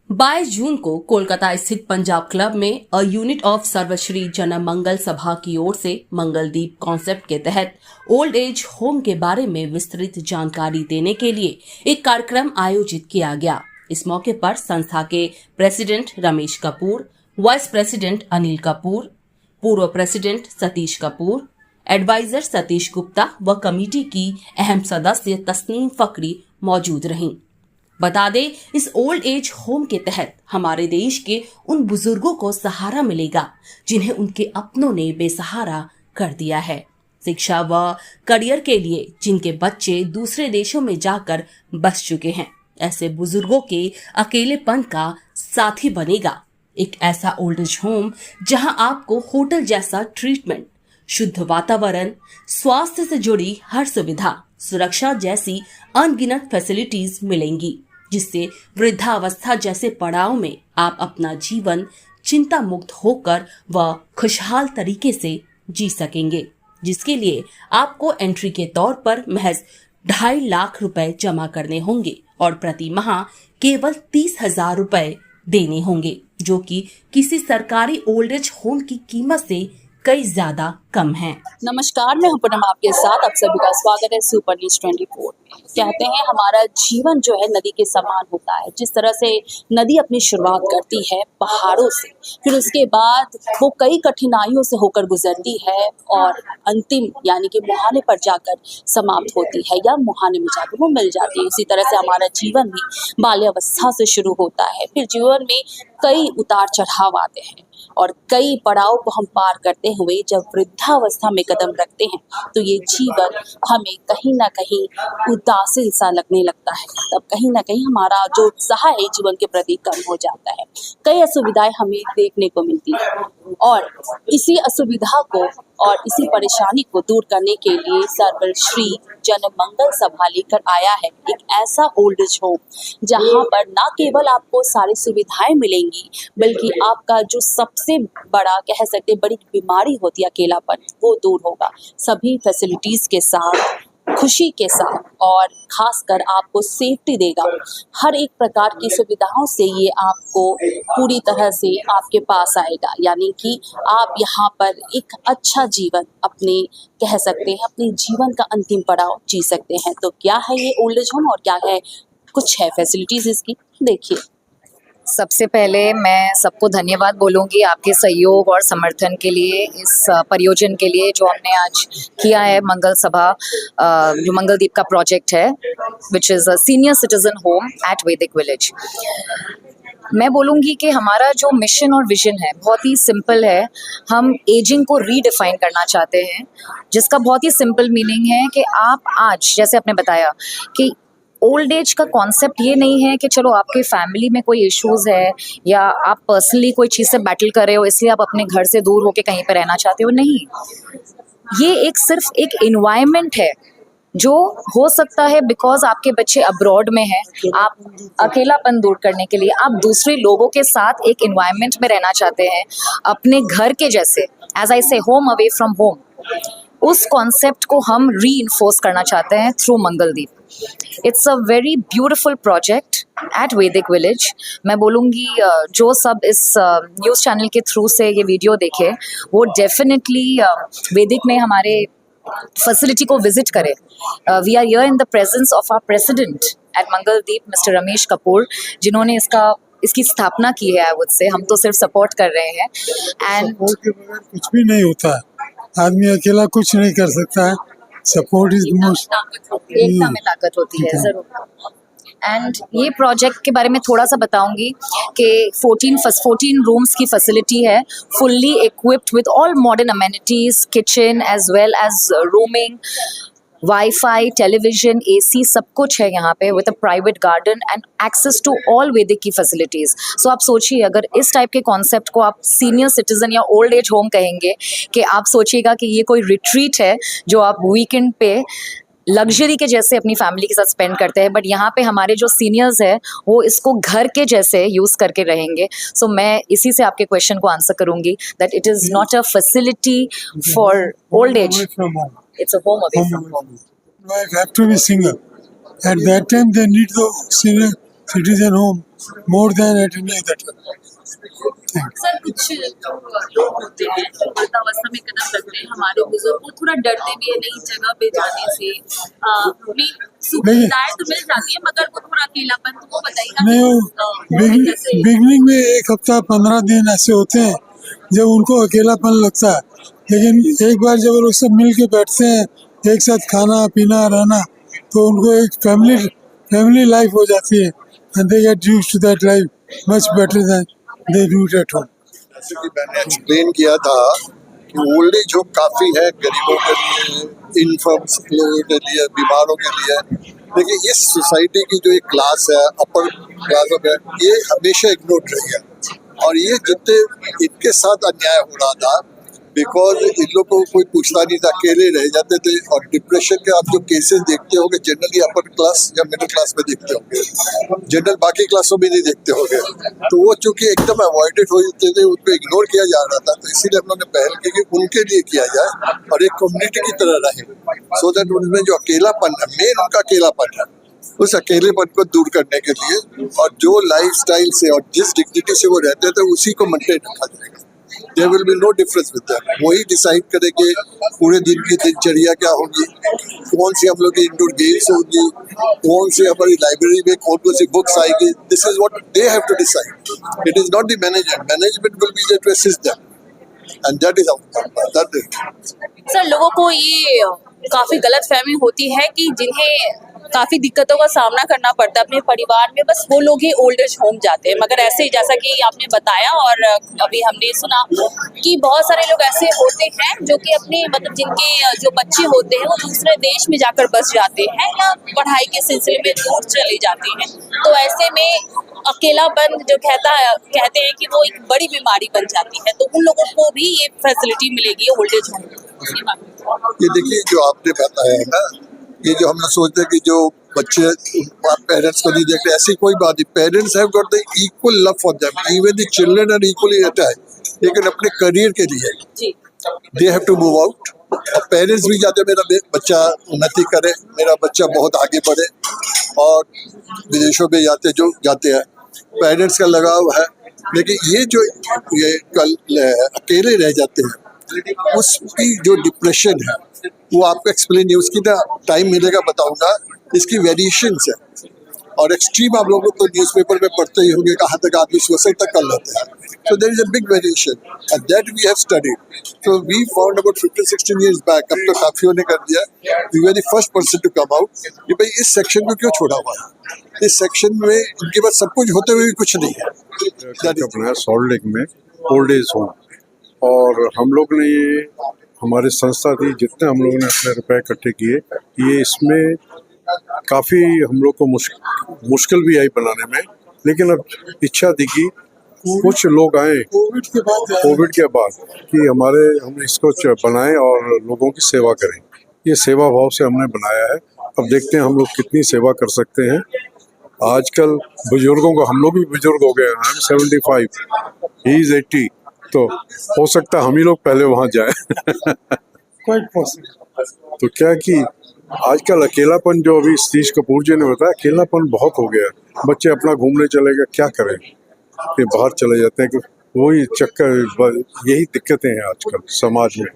22 जून को कोलकाता स्थित पंजाब क्लब में अ यूनिट ऑफ सर्वश्री जन मंगल सभा की ओर से मंगलदीप कॉन्सेप्ट के तहत ओल्ड एज होम के बारे में विस्तृत जानकारी देने के लिए एक कार्यक्रम आयोजित किया गया। इस मौके पर संस्था के president Ramesh Kapoor, vice president Anil Kapoor, पूर्व प्रेसिडेंट सतीश कपूर, एडवाइजर सतीश गुप्ता व कमेटी की अहम सदस्य तस्नीम फकरी मौजूद रहीं। बता दें, इस ओल्ड एज होम के तहत हमारे देश के उन बुजुर्गों को सहारा मिलेगा जिन्हें उनके अपनों ने बेसहारा कर दिया है। शिक्षा व करियर के लिए जिनके बच्चे दूसरे देशों में जाकर बस चुके हैं, ऐसे बुजुर्गों के अकेलेपन का साथी बनेगा एक ऐसा ओल्ड एज होम जहां आपको होटल जैसा ट्रीटमेंट, शुद्ध वातावरण, स्वास्थ्य से जुड़ी हर सुविधा, सुरक्षा जैसी अनगिनत फैसिलिटीज मिलेंगी, जिससे वृद्धावस्था जैसे पड़ाव में आप अपना जीवन चिंता मुक्त होकर व खुशहाल तरीके से जी सकेंगे, जिसके लिए आपको एंट्री के तौर पर महज 2.5 लाख रुपए जमा करने होंगे और प्रति माह केवल 30,000 रुपए देने होंगे, जो कि किसी सरकारी ओल्ड एज होम की कीमत से कई ज्यादा कम है। नमस्कार, मैं हूं पूनम आपके साथ। आप सभी का स्वागत है सुपर न्यूज 24 में। कहते हैं हमारा जीवन जो है नदी के समान होता है। जिस तरह से नदी अपनी शुरुआत करती है पहाड़ों से, फिर उसके बाद वो कई कठिनाइयों से होकर गुजरती है और अंतिम यानी कि मुहाने पर जाकर समाप्त होती है या मुहाने में जाकर वो मिल जाती है। इसी तरह से हमारा जीवन भी बाल्यावस्था से शुरू होता है, फिर जीवन में कई उतार चढ़ाव आते हैं और कई पड़ाव को हम पार करते हुए जब वृद्धावस्था में कदम रखते हैं तो ये जीवन हमें कहीं ना कहीं उदासीन सा लगने लगता है। तब कहीं ना कहीं हमारा जो उत्साह है जीवन के प्रति कम हो जाता है। कई असुविधाएं हमें देखने को मिलती है और इसी असुविधा को और इसी परेशानी को दूर करने के लिए सर्वश्री जन मंगल सभा लेकर आया है एक ऐसा ओल्ड एज होम जहां पर न केवल आपको सारी सुविधाएं मिलेंगी, बल्कि आपका जो सबसे बड़ा कह सकते बड़ी बीमारी होती है अकेलापन, वो दूर होगा सभी फैसिलिटीज के साथ, खुशी के साथ, और खासकर आपको सेफ्टी देगा। हर एक प्रकार की सुविधाओं से ये आपको पूरी तरह से आपके पास आएगा, यानी कि आप यहाँ पर एक अच्छा जीवन अपने कह सकते हैं अपने जीवन का अंतिम पड़ाव जी सकते हैं। तो क्या है ये ओल्ड एज होम और क्या है कुछ है फैसिलिटीज इसकी, देखिए। सबसे पहले मैं सबको धन्यवाद बोलूँगी आपके सहयोग और समर्थन के लिए, इस परियोजन के लिए जो हमने आज किया है मंगल सभा, जो मंगलदीप का प्रोजेक्ट है, which is a senior citizen home at वैदिक विलेज। मैं बोलूँगी कि हमारा जो मिशन और विजन है बहुत ही सिंपल है। हम एजिंग को रीडिफाइन करना चाहते हैं, जिसका बहुत ही सिंपल मीनिंग है कि आप आज, जैसे आपने बताया कि ओल्ड एज का कॉन्सेप्ट ये नहीं है कि चलो आपके फैमिली में कोई इश्यूज़ है या आप पर्सनली कोई चीज़ से बैटल कर रहे हो इसलिए आप अपने घर से दूर होके कहीं पर रहना चाहते हो, नहीं। ये एक सिर्फ एक एनवायरनमेंट है जो हो सकता है बिकॉज आपके बच्चे अब्रॉड में हैं, आप अकेलापन दूर करने के लिए आप दूसरे लोगों के साथ एक एनवायरनमेंट में रहना चाहते हैं, अपने घर के जैसे, एज आई से होम अवे फ्रॉम होम, उस कॉन्सेप्ट को हम री-इन्फोर्स करना चाहते हैं through Mangaldeep. It's a very beautiful project at वैदिक विलेज। मैं बोलूँगी जो सब इस न्यूज़ चैनल के थ्रू से ये वीडियो देखे वो डेफिनेटली वैदिक में हमारे फैसिलिटी को विजिट करें। We are here in the presence of our president at Mangaldeep, mister Ramesh Kapoor, जिन्होंने इसकी स्थापना की है। आई वुड से हम तो सिर्फ सपोर्ट कर रहे हैं। एंड कुछ भी नहीं होता है, आदमी अकेला कुछ नहीं कर सकता है। सपोर्ट इज मोस्ट, एकता में ताकत होती है, जरूर। एंड ये प्रोजेक्ट के बारे में थोड़ा सा बताऊंगी कि 14 रूम्स की फैसिलिटी है, fully equipped with all modern amenities, kitchen as well as rooming, wifi, television, AC, सब कुछ है यहाँ पे, with a private garden and access to all Vedic की फैसिलिटीज़। सो आप सोचिए, अगर इस टाइप के कॉन्सेप्ट को आप सीनियर सिटीजन या ओल्ड एज होम कहेंगे, कि आप सोचिएगा कि ये कोई रिट्रीट है जो आप वीकेंड पे लग्जरी के जैसे अपनी फैमिली के साथ स्पेंड करते हैं, बट यहाँ पे हमारे जो सीनियर्स हैं वो इसको घर के जैसे यूज़ करके रहेंगे। सो मैं इसी से आपके क्वेश्चन को आंसर करूँगी that it is not a facility for old age, it's a home away from home. Wife have to be single. At that time they need the senior citizen home more than at any other time. Sir कुछ जो लोग होते हैं जो वृद्धावस्था में कदम रखते हैं, हमारे बुजुर्ग वो थोड़ा डरते भी है नई जगह पे जाने से। हमें सुविधाएं तो मिल जाती है मगर वो थोड़ा अकेलापन, तो वो बताइएगा नहीं, वो कैसे? बिगनिंग में 1 हफ्ता 15 दिन ऐसे होते हैं जब उनको अकेलापन लगता है, लेकिन एक बार जब वो लोग सब मिल के बैठते हैं, एक साथ खाना पीना रहना, तो उनको एक फैमिली लाइफ हो जाती है, and they get used to that life much better than they do it at home. जैसे कि मैंने एक्सप्लेन किया था कि ओल्ड एज होम काफ़ी है गरीबों के लिए, इनफर्म्स लोगों के लिए, बीमारों के लिए, लेकिन इस सोसाइटी की जो एक क्लास है, अपर क्लास है, ये हमेशा इग्नोर रही है। और ये जितने इनके साथ अन्याय हो रहा था, बिकॉज इन लोगों को कोई पूछता नहीं था, अकेले रह जाते थे। और डिप्रेशन के आप जो केसेस देखते होंगे जनरली अपर क्लास या मिडिल क्लास में देखते होंगे, जनरल बाकी क्लासों में नहीं देखते होंगे। तो वो चूंकि एकदम अवॉइडेड हो जाते थे, उनको इग्नोर किया जा रहा था, तो इसीलिए हम लोगों ने पहल की कि उनके लिए किया जाए और एक कम्युनिटी की तरह रहे, सो दैट उनमें जो अकेलापन है, मेन उनका अकेलापन है, उस अकेलेपन को दूर करने के लिए और जो लाइफ स्टाइल से और जिस डिग्निटी से वो रहते थे उसी को मेंटेन रखा जाएगा। There will be no difference with that. वही डिसाइड करेंगे पूरे दिन की दिनचर्या क्या होगी, कौन सी हम लोग की इंडोर गेम्स होगी, कौन सी हमारी लाइब्रेरी में कौन सी बुक्स आएगी। This is what they have to decide, it is not the management will be there to assist them and that is that is. Sir लोगों को ये काफी गलतफहमी होती है कि जिन्हें काफी दिक्कतों का सामना करना पड़ता है अपने परिवार में, बस वो लोग ही ओल्ड एज होम जाते हैं। मगर ऐसे ही जैसा कि आपने बताया और अभी हमने सुना कि बहुत सारे लोग ऐसे होते हैं जो कि अपने मतलब जिनके जो बच्चे होते हैं वो दूसरे देश में जाकर बस जाते हैं या पढ़ाई के सिलसिले में दूर चले जाते हैं। तो ऐसे में अकेलापन जो कहते हैं कि वो एक बड़ी बीमारी बन जाती है, तो उन लोगों को भी ये फैसिलिटी मिलेगी ओल्ड एज होम। ये देखिए जो आपने बताया है ना, ये जो हम लोग सोचते हैं कि जो बच्चे पेरेंट्स को नहीं देखते, ऐसी कोई बात नहीं। Parents have got the equal love for them, even the children are equally attached, लेकिन अपने करियर के लिए they have to move out. और पेरेंट्स भी चाहते मेरा बच्चा उन्नति करे, मेरा बच्चा बहुत आगे बढ़े, और विदेशों में जाते हैं, पेरेंट्स का लगाव है। लेकिन ये कल अकेले रह जाते हैं, उसकी जो डिप्रेशन है वो आपको एक्सप्लेन नहीं, उसकी ना टाइम मिलेगा बताऊंगा। इसकी वेरिएशंस है और एक्सट्रीम आप लोगों को न्यूज़पेपर में पढ़ते ही होंगे, कहाँ तक आदमी सुसाइड तक कर लेते हैं। So there is a big variation and that we have studied. So we found about 15-16 years back, अब तो काफियों ने कर दिया, we were the first person to come out कि भाई इस सेक्शन को क्यों छोड़ा हुआ है, इस सेक्शन में इनके पास सब कुछ होते हुए भी कुछ नहीं है। अपना सॉल्ट लेक में ओल्ड एज होम, और हम लोग ने ये हमारी संस्था थी, जितने हम लोगों ने अपने रुपए इकट्ठे किए, ये इसमें काफ़ी हम लोग को मुश्किल भी आई बनाने में, लेकिन अब इच्छा थी कि कुछ लोग आए कोविड के बाद कि हम इसको बनाएं और लोगों की सेवा करें। ये सेवा भाव से हमने बनाया है। अब देखते हैं हम लोग कितनी सेवा कर सकते हैं। आजकल बुजुर्गों को, हम लोग भी बुजुर्ग हो गए, आई एम 75, ही इज 80, तो हो सकता है हम ही लोग पहले वहाँ जाए। तो क्या कि आजकल अकेलापन, जो अभी सतीश कपूर जी ने बताया, अकेलापन बहुत हो गया। बच्चे अपना घूमने चले गए, क्या करें, फिर बाहर चले जाते हैं, कि वही चक्कर, यही दिक्कतें हैं आजकल समाज में।